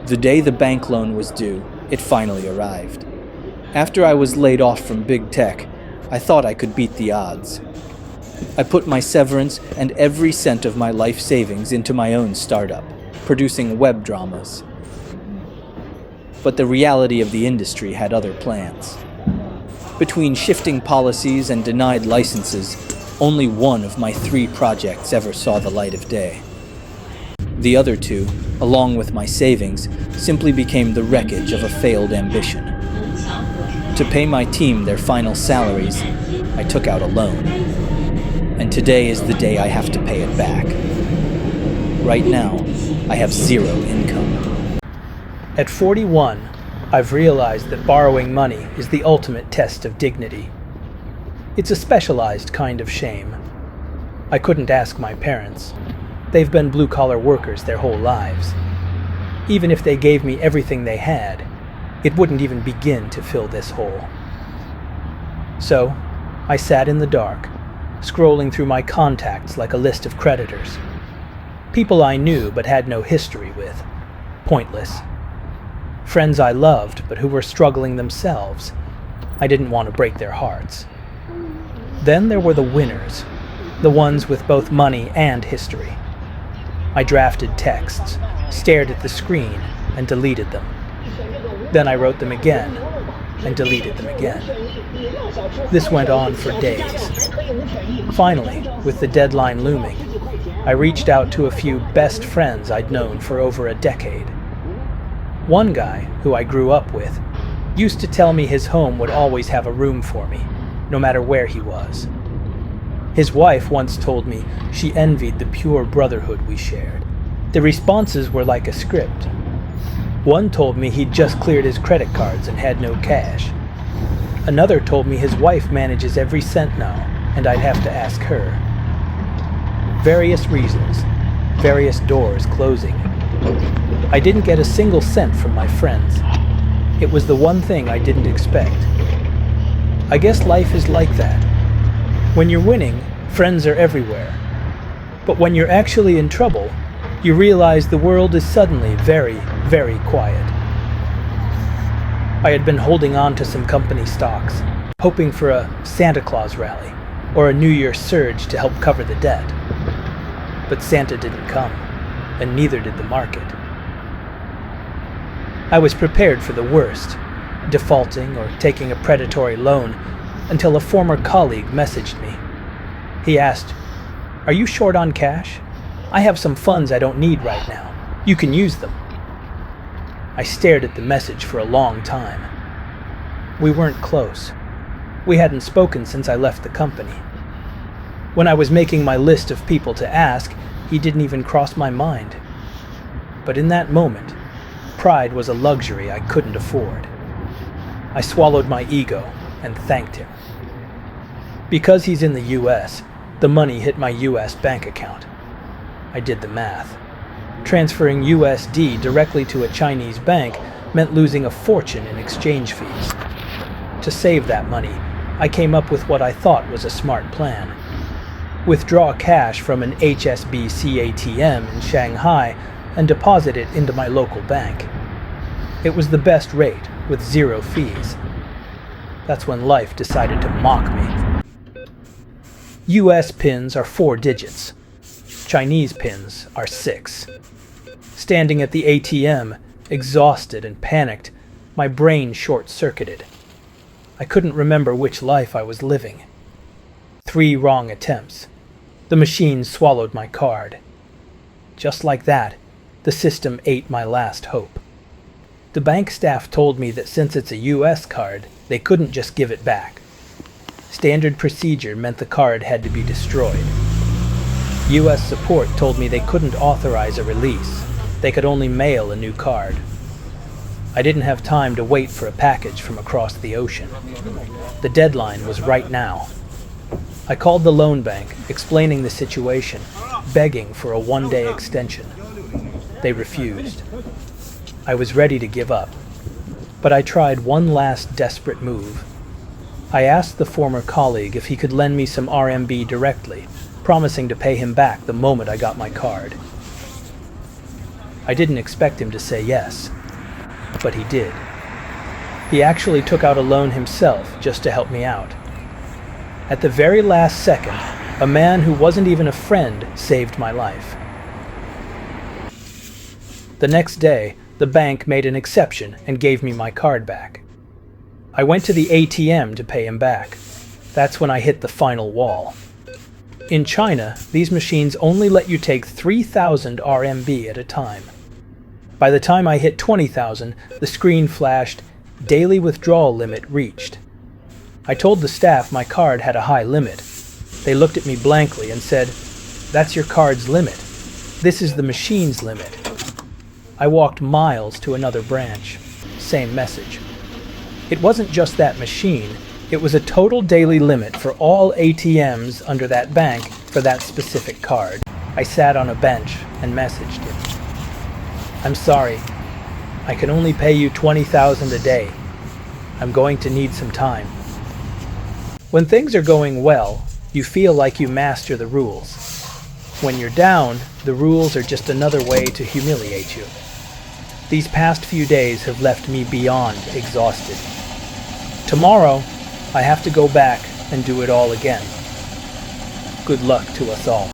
The day the bank loan was due, it finally arrived. After I was laid off from big tech, I thought I could beat the odds. I put my severance and every cent of my life savings into my own startup, producing web dramas. But the reality of the industry had other plans. Between shifting policies and denied licenses, only one of my 3 projects ever saw the light of day. The other 2, along with my savings, simply became the wreckage of a failed ambition. To pay my team their final salaries, I took out a loan. And today is the day I have to pay it back. Right now, I have 0 income. At 41, I've realized that borrowing money is the ultimate test of dignity. It's a specialized kind of shame. I couldn't ask my parents. They've been blue-collar workers their whole lives. Even if they gave me everything they had, it wouldn't even begin to fill this hole. So, I sat in the dark, scrolling through my contacts like a list of creditors. People I knew but had no history with. Pointless. Friends I loved but who were struggling themselves. I didn't want to break their hearts. Then there were the winners, the ones with both money and history. I drafted texts, stared at the screen, and deleted them. Then I wrote them again, and deleted them again. This went on for days. Finally, with the deadline looming, I reached out to a few best friends I'd known for over a decade. One guy, who I grew up with, used to tell me his home would always have a room for me, no matter where he was. His wife once told me she envied the pure brotherhood we shared. The responses were like a script. One told me he'd just cleared his credit cards and had no cash. Another told me his wife manages every cent now, and I'd have to ask her. Various reasons, various doors closing. I didn't get a single cent from my friends. It was the one thing I didn't expect. I guess life is like that. When you're winning, friends are everywhere. But when you're actually in trouble, you realize the world is suddenly very, very quiet. I had been holding on to some company stocks, hoping for a Santa Claus rally or a New Year surge to help cover the debt. But Santa didn't come, and neither did the market. I was prepared for the worst, defaulting or taking a predatory loan, until a former colleague messaged me. He asked, "Are you short on cash? I have some funds I don't need right now. You can use them." I stared at the message for a long time. We weren't close. We hadn't spoken since I left the company. When I was making my list of people to ask, he didn't even cross my mind. But in that moment, pride was a luxury I couldn't afford. I swallowed my ego and thanked him. Because he's in the US, the money hit my US bank account. I did the math. Transferring USD directly to a Chinese bank meant losing a fortune in exchange fees. To save that money, I came up with what I thought was a smart plan. Withdraw cash from an HSBC ATM in Shanghai and deposit it into my local bank. It was the best rate, with 0 fees. That's when life decided to mock me. US pins are 4 digits. Chinese pins are 6. Standing at the ATM, exhausted and panicked, my brain short-circuited. I couldn't remember which life I was living. 3 wrong attempts. The machine swallowed my card. Just like that, the system ate my last hope. The bank staff told me that since it's a US card, they couldn't just give it back. Standard procedure meant the card had to be destroyed. US support told me they couldn't authorize a release. They could only mail a new card. I didn't have time to wait for a package from across the ocean. The deadline was right now. I called the loan bank, explaining the situation, begging for a 1-day extension. They refused. I was ready to give up, but I tried one last desperate move. I asked the former colleague if he could lend me some RMB directly, promising to pay him back the moment I got my card. I didn't expect him to say yes, but he did. He actually took out a loan himself just to help me out. At the very last second, a man who wasn't even a friend saved my life. The next day, the bank made an exception and gave me my card back. I went to the ATM to pay him back. That's when I hit the final wall. In China, these machines only let you take 3,000 RMB at a time. By the time I hit 20,000, the screen flashed, "Daily withdrawal limit reached." I told the staff my card had a high limit. They looked at me blankly and said, "That's your card's limit. This is the machine's limit." I walked miles to another branch. Same message. It wasn't just that machine. It was a total daily limit for all ATMs under that bank for that specific card. I sat on a bench and messaged him. "I'm sorry. I can only pay you 20,000 a day. I'm going to need some time." When things are going well, you feel like you master the rules. When you're down, the rules are just another way to humiliate you. These past few days have left me beyond exhausted. Tomorrow, I have to go back and do it all again. Good luck to us all.